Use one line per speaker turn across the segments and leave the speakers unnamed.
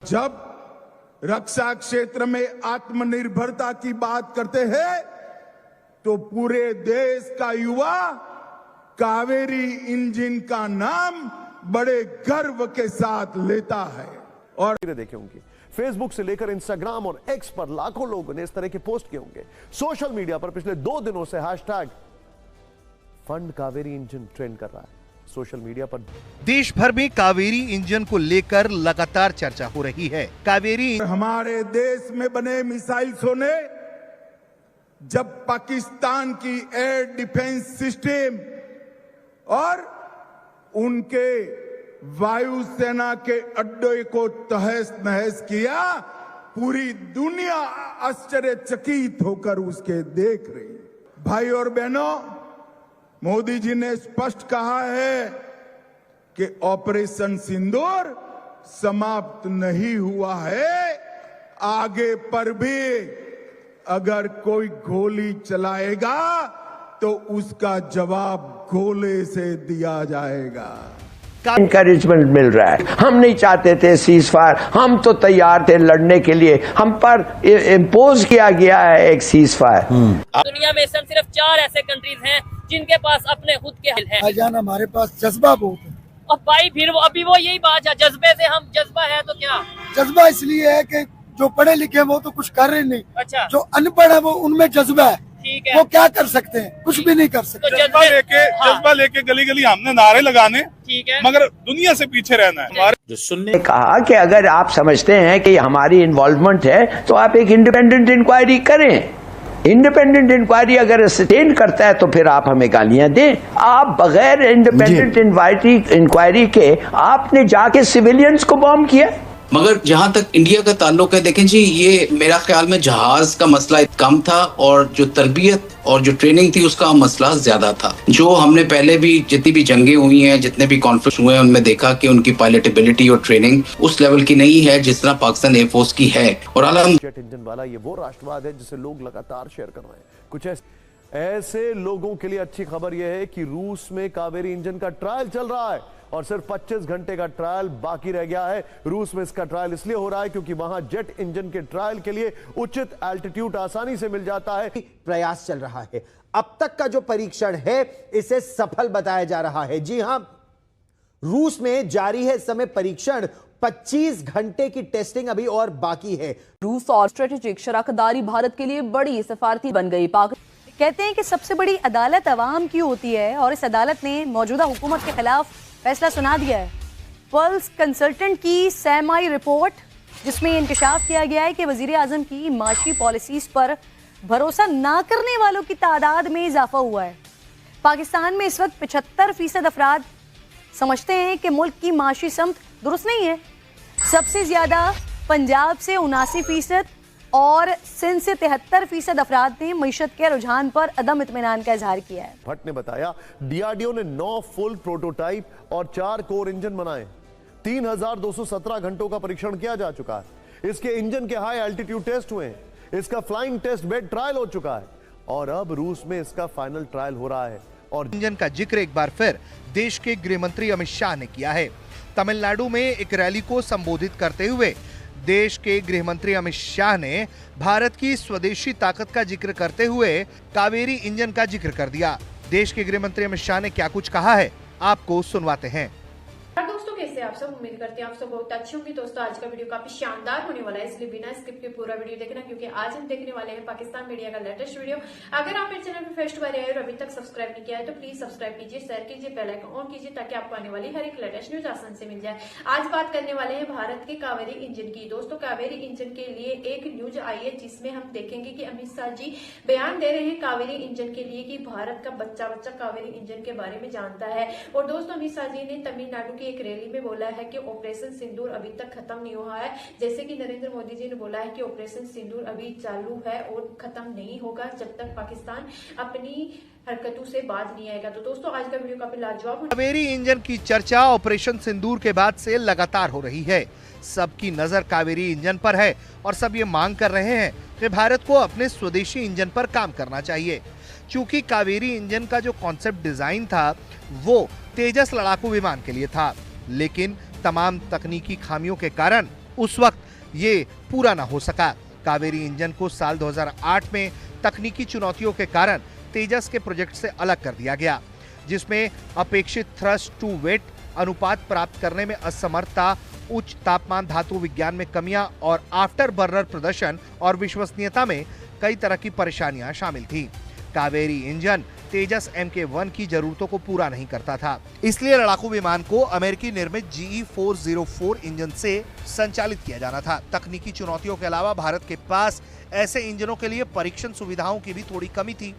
जब रक्षा क्षेत्र में आत्मनिर्भरता की बात करते हैं तो पूरे देश का युवा कावेरी इंजन का नाम बड़े गर्व के साथ लेता है। और
देखे होंगे फेसबुक से लेकर इंस्टाग्राम और एक्स पर लाखों लोगों ने इस तरह के पोस्ट किए होंगे। सोशल मीडिया पर पिछले 2 दिनों से hashtag fund Kaveri engine trend कर रहा है। सोशल मीडिया पर
देश भर में कावेरी इंजन को लेकर लगातार चर्चा हो रही है। कावेरी
हमारे देश में बने मिसाइल्सों ने जब पाकिस्तान की एयर डिफेंस सिस्टम और उनके वायुसेना के अड्डे को तहस नहस किया, पूरी दुनिया आश्चर्यचकित होकर उसके देख रही। भाई और बहनों, मोदी जी ने स्पष्ट कहा है कि ऑपरेशन सिंदूर समाप्त नहीं हुआ है। आगे पर भी अगर कोई गोली चलाएगा तो उसका जवाब गोले से दिया जाएगा।
इनकरेजमेंट मिल रहा है। हम नहीं चाहते थे सीज फायर, हम तो तैयार थे लड़ने के लिए, हम पर इम्पोज किया गया है एक सीज फायर।
दुनिया में सिर्फ 4 ऐसे कंट्रीज हैं जिनके पास अपने खुद के हल है।
भाईजान हमारे पास जज्बा बहुत है।
और भाई फिर अभी वो यही बात है, जज्बे से हम जज्बा है तो क्या?
जज्बा इसलिए है कि जो पढ़े लिखे हैं वो तो कुछ कर रहे नहीं।
अच्छा।
जो अनपढ़ है वो उनमें जज्बा है।
ठीक है।
वो क्या कर सकते हैं? कुछ भी नहीं कर सकते।
तो
जज्बा लेके गली गली हमने नारे लगाने,
ठीक है, मगर
दुनिया से पीछे रहना है। हमारे
जो सुनने कहा कि अगर आप समझते हैं कि हमारी इन्वॉल्वमेंट है तो आप एक इंडिपेंडेंट इंक्वायरी करें। इंडिपेंडेंट इंक्वायरी अगर सस्टेन करता है तो फिर आप हमें गालियां दें। आप बगैर इंडिपेंडेंट इंक्वायरी के आपने जाके सिविलियंस को बॉम्ब किया।
मगर जहां तक इंडिया का ताल्लुक है, देखें जी, ये मेरा ख्याल में जहाज का मसला कम था और जो तरबियत और जो ट्रेनिंग थी उसका मसला ज्यादा था। जो हमने पहले भी जितनी भी जंगें हुई हैं, जितने भी कॉन्फ्लिक्ट हुए हैं, उनमें देखा कि उनकी पायलटेबिलिटी और ट्रेनिंग उस लेवल की नहीं है जिस तरह पाकिस्तान एयरफोर्स की है। और
जेट इंजन वाला ये वो राष्ट्रवाद है जिसे लोग लगातार शेयर कर रहे हैं। कुछ ऐसे लोगों के लिए अच्छी खबर यह है कि रूस में कावेरी इंजन का ट्रायल चल रहा है और सिर्फ 25 घंटे का ट्रायल बाकी रह गया है। रूस में इसका ट्रायल इसलिए हो रहा है क्योंकि वहां जेट इंजन के ट्रायल के लिए उचित एल्टीट्यूड आसानी से मिल जाता है।
प्रयास चल रहा है। अब तक का जो परीक्षण है इसे सफल बताया जा रहा है। जी हां, रूस में जारी है इस समय परीक्षण। 25 घंटे की टेस्टिंग अभी और बाकी है।
रूस और स्ट्रेटेजिक शराकतदारी भारत के लिए बड़ी सफारती बन गई। कहते हैं कि सबसे बड़ी अदालत अवाम की होती है और इस अदालत ने मौजूदा हुकूमत के खिलाफ फैसला सुना दिया है। पल्स कंसल्टेंट की सेमाई रिपोर्ट, जिसमें इंकशाफ किया गया है कि वजीर आजम की माशी पॉलिसीज पर भरोसा ना करने वालों की तादाद में इजाफा हुआ है। पाकिस्तान में इस वक्त 75% अफराद समझते हैं कि मुल्क की माशी समत दुरुस्त नहीं है। सबसे ज्यादा पंजाब से 79% और सिंध से 73% अफराद ने मईशत के रुझान पर अदम इत्मीनान का इजहार किया है।
भट्ट ने बताया डीआरडीओ ने 9 फुल प्रोटोटाइप और 4 कोर इंजन बनाए। 3217 घंटों का परीक्षण किया जा चुका है। इसके इंजन के हाई एल्टीट्यूड टेस्ट हुए हैं। इसका फ्लाइंग टेस्ट बेड ट्रायल हो चुका है और अब रूस में इसका फाइनल ट्रायल हो रहा है।
और इंजन का जिक्र एक बार फिर देश के गृह मंत्री अमित शाह ने किया है। तमिलनाडु में एक रैली को संबोधित करते हुए देश के गृह मंत्री अमित शाह ने भारत की स्वदेशी ताकत का जिक्र करते हुए कावेरी इंजन का जिक्र कर दिया। देश के गृह मंत्री अमित शाह ने क्या कुछ कहा है, आपको सुनवाते हैं।
दोस्तों, कैसे आप सब? उम्मीद करते हैं आप सब बहुत अच्छे होंगे। दोस्तों, आज का वीडियो काफी शानदार होने वाला है, इसलिए बिना स्किप के पूरा वीडियो देखना, क्योंकि आज हम देखने वाले हैं पाकिस्तान मीडिया का लेटेस्ट वीडियो। अगर आप मेरे चैनल पर फर्स्ट बार आए और अभी तक सब्सक्राइब नहीं किया है तो प्लीज सब्सक्राइब कीजिए, शेयर कीजिए, बेल आइकन ऑन कीजिए ताकि आपको आने वाली हर एक लेटेस्ट न्यूज आसान से मिल जाए। आज बात करने वाले हैं भारत के कावेरी इंजन की। दोस्तों, कावेरी इंजन के लिए एक न्यूज आई है जिसमें हम देखेंगे कि अमित शाह जी बयान दे रहे हैं कावेरी इंजन के लिए कि भारत का बच्चा बच्चा कावेरी इंजन के बारे में जानता है। और दोस्तों, अमित शाह जी ने तमिलनाडु की एक रैली में बोला है कि ऑपरेशन सिंदूर अभी तक खत्म नहीं हुआ है। जैसे कि नरेंद्र मोदी जी ने बोला है कि ऑपरेशन सिंदूर अभी चालू है और खत्म नहीं होगा जब तक पाकिस्तान अपनी हरकतों से बाज नहीं आएगा। तो दोस्तों, आज का वीडियो काफी लाजवाब।
कावेरी इंजन की चर्चा ऑपरेशन सिंदूर के बाद से लगातार हो रही है। सबकी नजर कावेरी इंजन पर है और सब ये मांग कर रहे हैं कि भारत को अपने स्वदेशी इंजन पर काम करना चाहिए। चूंकि कावेरी इंजन का जो कॉन्सेप्ट डिजाइन था वो तेजस लड़ाकू विमान के लिए था, लेकिन तमाम तकनीकी खामियों के कारण उस वक्त ये पूरा ना हो सका। कावेरी इंजन को साल 2008 में तकनीकी चुनौतियों के कारण तेजस के प्रोजेक्ट से अलग कर दिया गया, जिसमें अपेक्षित थ्रस्ट टू वेट अनुपात प्राप्त करने में असमर्थता, उच्च तापमान धातु विज्ञान में कमियां और आफ्टर बर्नर प्रदर्शन और विश्वसनीयता में कई तरह की परेशानियां शामिल थी। कावेरी इंजन तेजस MK1 की जरूरतों को पूरा नहीं करता था, इसलिए लड़ाकू विमान को अमेरिकी निर्मित GE404 इंजन से संचालित किया जाना था। तकनीकी चुनौतियों के अलावा भारत के पास ऐसे इंजनों के लिए परीक्षण सुविधाओं की भी थोड़ी कमी थी।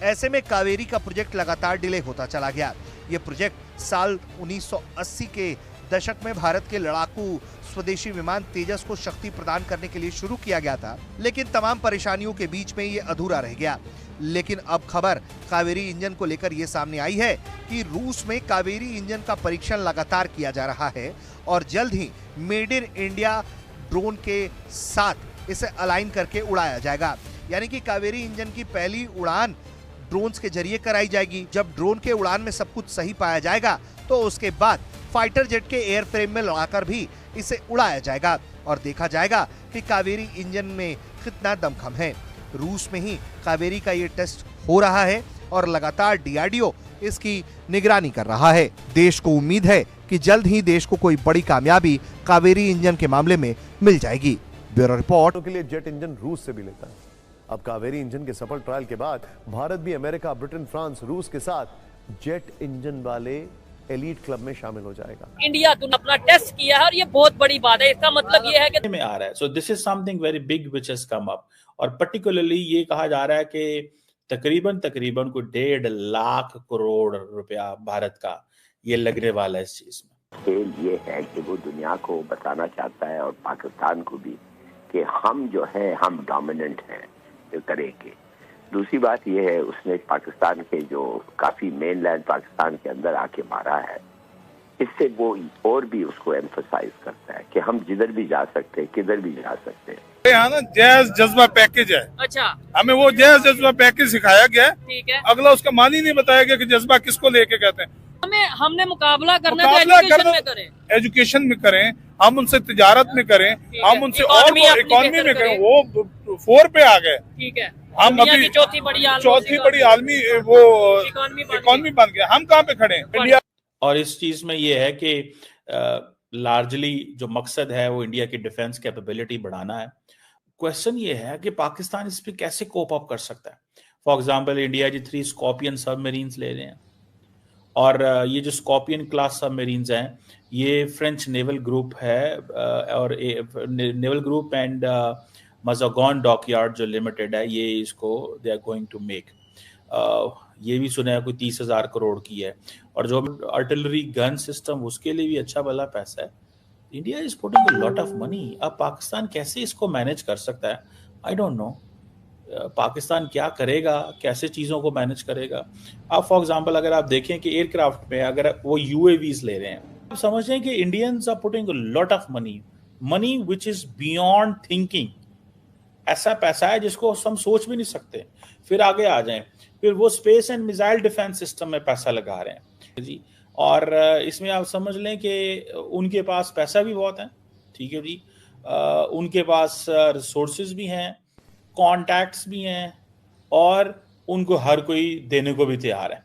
ऐसे में कावेरी का प्रोजेक्ट लगातार डिले होता चला गया। ये प्रोजेक्ट साल 1980 के दशक में भारत के लड़ाकू स्वदेशी विमान तेजस को शक्ति प्रदान करने के लिए शुरू किया गया था, लेकिन तमाम परेशानियों के बीच में ये अधूरा रह गया। लेकिन अब खबर कावेरी इंजन को लेकर ये सामने आई है कि रूस में कावेरी इंजन का परीक्षण लगातार किया जा रहा है और जल्द he made in India drone के साथ इसे अलाइन करके उड़ाया जाएगा। यानी कि कावेरी इंजन की पहली उड़ान ड्रोन्स के जरिए कराई जाएगी। जब ड्रोन के उड़ान में सब कुछ सही पाया जाएगा तो उसके बाद फाइटर जेट के एयरफ्रेम में लड़ाकर भी इसे उड़ाया जाएगा और देखा जाएगा कि कावेरी इंजन में कितना दमखम है। रूस में ही कावेरी का ये टेस्ट हो रहा है और लगातार DRDO इसकी निगरानी कर रहा है। देश को उम्मीद है कि जल्द ही देश को कोई बड़ी कामयाबी कावेरी इंजन के मामले में मिल जाएगी। Bureau report.
के लिए जेट इंजन रूस से भी लेता है। अब कावेरी इंजन के सफल ट्रायल के बाद भारत भी अमेरिका, ब्रिटेन, फ्रांस, रूस के साथ जेट इंजन वाले एलीट क्लब में शामिल हो जाएगा।
इंडिया ने अपना टेस्ट किया है और ये बहुत बड़ी बात है। इसका मतलब ये है कि
में आ रहा है। So this is something very big which has come up और पर्टिकुलरली ये कहा जा रहा है कि तकरीबन को 1.5 लाख करोड़ रुपया भारत का ये लगने वाला है इस चीज में।
खेल ये है कि वो दुनिया को बताना चाहता है और पाकिस्तान को भी कि हम जो है हम डोमिनेंट हैं तरह के। दूसरी बात यह है उसने पाकिस्तान के जो काफी मेनलैंड पाकिस्तान के अंदर आके मारा है, इससे वो और भी उसको एम्फसाइज करता है कि हम जिधर भी जा सकते हैं, किधर भी जा सकते हैं।
यहाँ ना जैज जज्बा पैकेज है।
अच्छा,
हमें वो जैज जज्बा पैकेज सिखाया गया है।
ठीक है।
अगला उसका मान ही नहीं बताया गया कि जज्बा किसको लेके कहते हैं।
हमने मुकाबला करना है तो एजुकेशन में करें,
एजुकेशन में करें, हम उनसे तिजारत में करें, हम उनसे और इकोनॉमी में करें। वो 4 पे आ गए।
ठीक है।
हम अभी चौथी बड़ी आलमी वो इकोनॉमी बन गया। हम कहाँ पे खड़े हैं इंडिया।
और इस चीज में ये है कि लार्जली जो मकसद है वो इंडिया की डिफेंस कैपेबिलिटी बढ़ाना है। क्वेश्चन ये है कि पाकिस्तान इस पे कैसे कोप अप कर सकता है। फॉर एग्जांपल इंडिया जी 3 स्कॉर्पियन सबमरीन्स ले रहे हैं और ये जो स्कॉर्पियन क्लास सबमरीन्स हैं ये फ्रेंच नेवल ग्रुप है और naval group and Mazagon dockyard जो लिमिटेड है ये इसको they are going to make. ये भी सुना है कोई 30,000 करोड़ की है और जो आर्टिलरी गन सिस्टम उसके लिए भी अच्छा भला पैसा है। India is putting a lot of money. अब पाकिस्तान कैसे इसको मैनेज कर सकता है, आई डोंट नो। पाकिस्तान क्या करेगा, कैसे चीज़ों को मैनेज करेगा। अब फॉर एग्जांपल अगर आप देखें कि एयरक्राफ्ट में अगर वो UAVs ले रहे हैं, आप समझ रहे हैं कि Indians are putting a lot of money which is beyond thinking. ऐसा पैसा है जिसको हम सोच भी नहीं सकते। फिर आगे आ जाएं, फिर वो space and missile defence system में पैसा लगा रहे हैं जी। और इसमें आप समझ लें कि उनके पास पैसा भी बहुत है, ठीक है जी। उनके पास रिसोर्सेज भी हैं, कॉन्टैक्ट्स भी हैं और उनको हर कोई देने को भी तैयार है।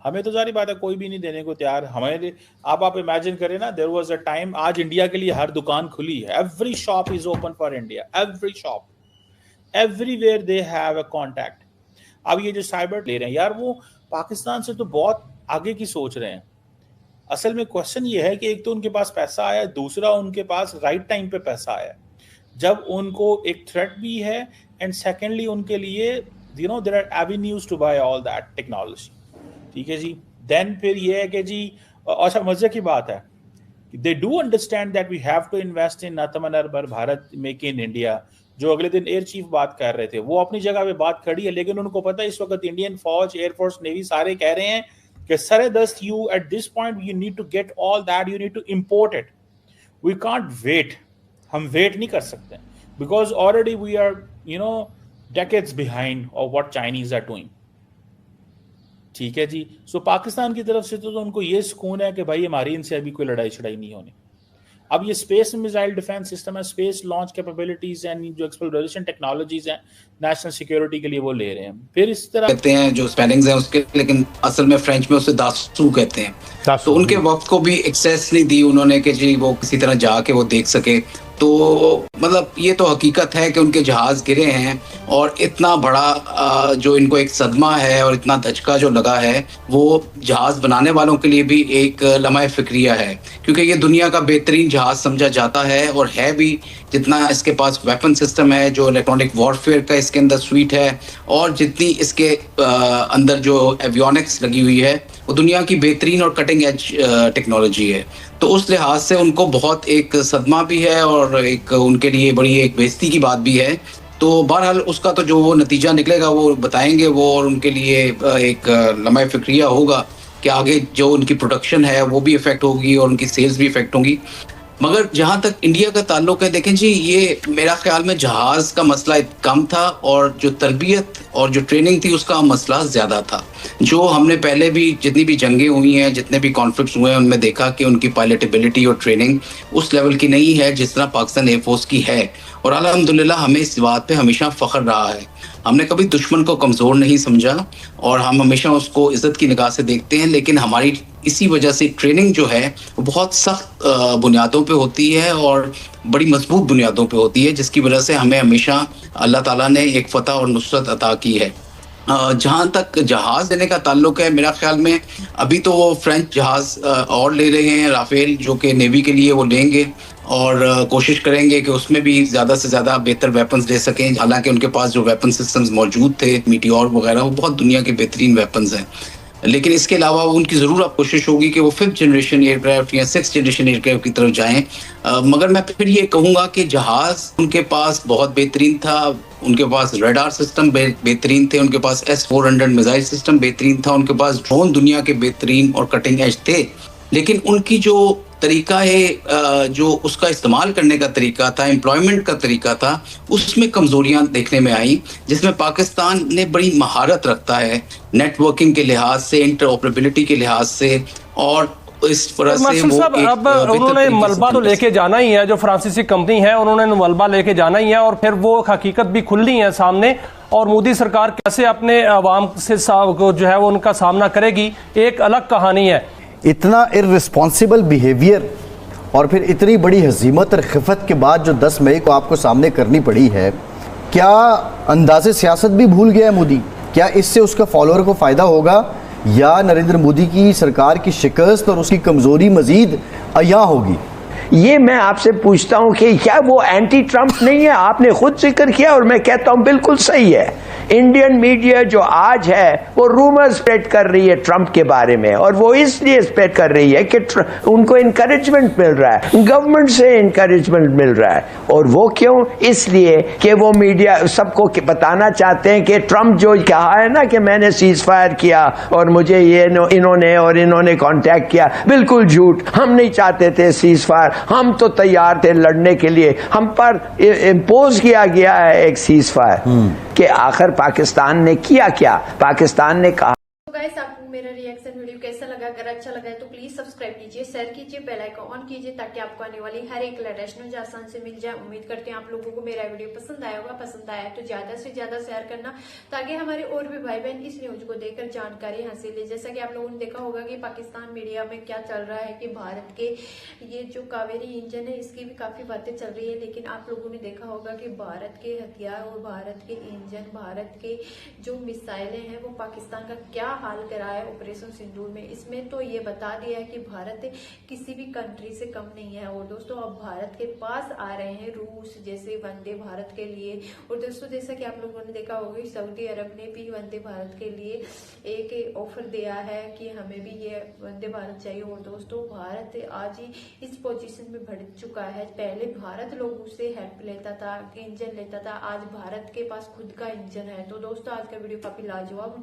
हमें तो जारी बात है कोई भी नहीं देने को तैयार। हमें आप इमेजिन करें ना, देयर वाज अ टाइम, आज इंडिया के लिए हर दुकान खुली है। Every shop is open for India, every shop, everywhere they have a contact. अब ये जो साइबर ले रहे हैं यार, वो पाकिस्तान से तो बहुत आगे की सोच रहे हैं। असल में क्वेश्चन ये है कि एक तो उनके पास पैसा आया, दूसरा उनके पास राइट टाइम पे पैसा आया जब उनको एक थ्रेट भी है, एंड सेकेंडली उनके लिए you know there are avenues to buy all that technology, ठीक है जी। देन फिर ये है कि जी, अच्छा मजे की बात है, they do understand that we have to invest in Aatmanirbhar Bharat, make in India. जो अगले दिन एयर चीफ बात कर रहे थे, वो अपनी जगह पे बात खड़ी है, लेकिन उनको पता है इस वक्त इंडियन फौज, एयरफोर्स, नेवी सारे कह रहे हैं कि सरे दस्त you at this point you need to get all that, you need to import it, we can't wait. हम वेट नहीं कर सकते because already we are you know decades behind of what Chinese are doing, ठीक है जी। सो पाकिस्तान की तरफ से तो उनको ये सुकून है कि भाई हमारी इनसे अभी कोई लड़ाई छड़ाई नहीं होनी। अब ये स्पेस मिसाइल डिफेंस सिस्टम है, स्पेस लॉन्च कैपेबिलिटीज एंड जो एक्सप्लोरेशन टेक्नोलॉजीज हैं नेशनल सिक्योरिटी के लिए वो ले रहे हैं। फिर इस तरह
कहते हैं जो स्पेलिंग्स हैं उसके, लेकिन असल में फ्रेंच में उसे दासू कहते हैं। तो उनके वक्त को भी एक्सेस नहीं दी उन्होंने कि जी वो किसी तरह जाके वो देख सके। तो मतलब ये तो हकीकत है कि उनके जहाज गिरे हैं और इतना बड़ा जो इनको एक सदमा है और इतना धचका जो लगा है वो जहाज बनाने वालों के लिए भी एक लम्हा फिक्रिया है, क्योंकि ये दुनिया का बेहतरीन जहाज समझा जाता है और है भी। जितना इसके पास वेपन सिस्टम है, जो इलेक्ट्रॉनिक वॉरफेयर का इसके अंदर स्वीट है और जितनी इसके अंदर जो एवियोनिक्स लगी हुई है वो दुनिया की बेहतरीन और कटिंग एज टेक्नोलॉजी है। तो उस लिहाज से उनको बहुत एक सदमा भी है और एक उनके लिए बड़ी एक बेइज्जती की बात भी है। तो बहरहाल उसका तो जो वो नतीजा निकलेगा वो बताएंगे वो, और उनके लिए एक लम्हा फिक्रिया होगा कि आगे जो उनकी प्रोडक्शन है वो भी इफेक्ट होगी और उनकी सेल्स भी इफेक्ट होंगी। मगर जहां तक इंडिया का ताल्लुक है, देखें जी, ये मेरा ख्याल में जहाज का मसला कम था और जो तरबियत और जो ट्रेनिंग थी उसका मसला ज्यादा था। जो हमने पहले भी जितनी भी जंगें हुई हैं, जितने भी कॉन्फ्लिक्ट्स हुए हैं, उनमें देखा कि उनकी पायलटेबिलिटी और ट्रेनिंग उस लेवल की नहीं है जिस तरह पाकिस्तान एयरफोर्स की है। और अल्हम्दुलिल्लाह हमें इस बात पे हमेशा फख्र रहा है। हमने कभी दुश्मन को कमज़ोर नहीं समझा और हम हमेशा उसको इज़्ज़त की निगाह से देखते हैं। लेकिन हमारी इसी वजह से ट्रेनिंग जो है वो बहुत सख्त बुनियादों पे होती है और बड़ी मजबूत बुनियादों पे होती है, जिसकी वजह से हमें हमेशा अल्लाह ताला ने एक फ़तह और नुसरत अता की है। जहाँ तक जहाज़ देने का ताल्लुक है, मेरा ख्याल में अभी तो वो फ्रेंच जहाज़ और ले रहे हैं, राफेल, जो कि नेवी के लिए वो लेंगे और कोशिश करेंगे कि उसमें भी ज़्यादा से ज़्यादा बेहतर वेपन्स दे सकें। हालांकि उनके पास जो वेपन सिस्टम्स मौजूद थे, मीटियोर वगैरह, वो बहुत दुनिया के बेहतरीन वेपन्स हैं। लेकिन इसके अलावा उनकी ज़रूर अब कोशिश होगी कि वो 5th जनरेशन एयरक्राफ्ट या 6th जनरेशन एयरक्राफ्ट की तरफ जाएं। मगर मैं फिर ये कहूँगा कि जहाज़ उनके पास बहुत बेहतरीन था, उनके पास रडार सिस्टम बेहतरीन थे, उनके पास S-400 मिसाइल सिस्टम बेहतरीन था, उनके पास ड्रोन दुनिया के बेहतरीन और कटिंग एज थे। लेकिन उनकी जो तरीका है, जो उसका इस्तेमाल करने का तरीका था, एम्प्लॉयमेंट का तरीका था, उसमें कमजोरियां देखने में आई, जिसमें पाकिस्तान ने बड़ी महारत रखता है नेटवर्किंग के लिहाज से, इंटरऑपरेबिलिटी के लिहाज से, और इस तरह से वो
अब उन्होंने मलबा तो लेके जाना ही है, जो फ्रांसीसी कंपनी है उन्होंने मलबा लेके जाना ही है और फिर वो हकीकत भी खुलनी है सामने। और मोदी सरकार कैसे अपने अवाम से जो है वो उनका सामना करेगी, एक अलग कहानी है।
इतना इररिस्पॉन्सिबल बिहेवियर और फिर इतनी बड़ी हजीमत और खिफत के बाद जो 10 मई को आपको सामने करनी पड़ी है, क्या अंदाज़े सियासत भी भूल गया है मोदी? क्या इससे उसका फॉलोअर को फ़ायदा होगा या नरेंद्र मोदी की सरकार की शिकस्त और उसकी कमज़ोरी मज़ीद अया होगी?
ये मैं आपसे पूछता हूं कि क्या वो एंटी ट्रंप नहीं है? आपने खुद जिक्र किया और मैं कहता हूं बिल्कुल सही है। इंडियन मीडिया जो आज है वो रूमर स्प्रेड कर रही है ट्रंप के बारे में, और वो इसलिए स्प्रेड कर रही है कि उनको इनकरेजमेंट मिल रहा है, गवर्नमेंट से इनकरेजमेंट मिल रहा है। और वो क्यों? इसलिए कि वो मीडिया सबको बताना चाहते हैं कि ट्रंप जो कहा है ना कि मैंने सीज फायर किया और मुझे ये इन्होंने कांटेक्ट किया, बिल्कुल झूठ। हम नहीं चाहते थे सीज फायर, हम तो तैयार थे लड़ने के लिए। हम पर इम्पोज किया गया है एक सीज फायर कि आखिर पाकिस्तान ने किया क्या? पाकिस्तान ने कहा।
गाइस, आपको मेरा रिएक्शन वीडियो कैसा लगा? अगर अच्छा लगा है तो प्लीज सब्सक्राइब कीजिए, शेयर कीजिए, बेल आइकन ऑन कीजिए ताकि आपको आने वाली हर एक लेटेस्ट न्यूज आसान से मिल जाए। उम्मीद करते हैं आप लोगों को मेरा वीडियो पसंद आया होगा। पसंद आया तो ज्यादा से ज्यादा शेयर करना ताकि हमारे और भी भाई बहन इस न्यूज को देखकर जानकारी हासिल ले। जैसा कि आप लोगों ने देखा होगा कि पाकिस्तान मीडिया में क्या चल रहा है कि भारत के ये जो कावेरी इंजन है इसकी भी काफी बातें चल रही है, लेकिन आप लोगों ने देखा होगा कि भारत के हथियार और भारत के इंजन, भारत के जो मिसाइलें हैं वो पाकिस्तान का क्या हाल करा है ऑपरेशन सिंदूर में। इसमें तो ये बता दिया है कि भारत किसी भी कंट्री से कम नहीं है। और दोस्तों अब भारत के पास आ रहे हैं रूस जैसे वंदे भारत के लिए। और दोस्तों जैसा कि आप लोगों ने देखा होगा सऊदी अरब ने भी वंदे भारत के लिए एक ऑफर दिया है कि हमें भी ये वंदे भारत चाहिए। और दोस्तों भारत आज ही इस पोजीशन में बढ़ चुका है। पहले भारत लोगों से हेल्प लेता था, इंजन लेता था, आज भारत के पास खुद का इंजन है। तो दोस्तों आज का वीडियो काफी लाजवाब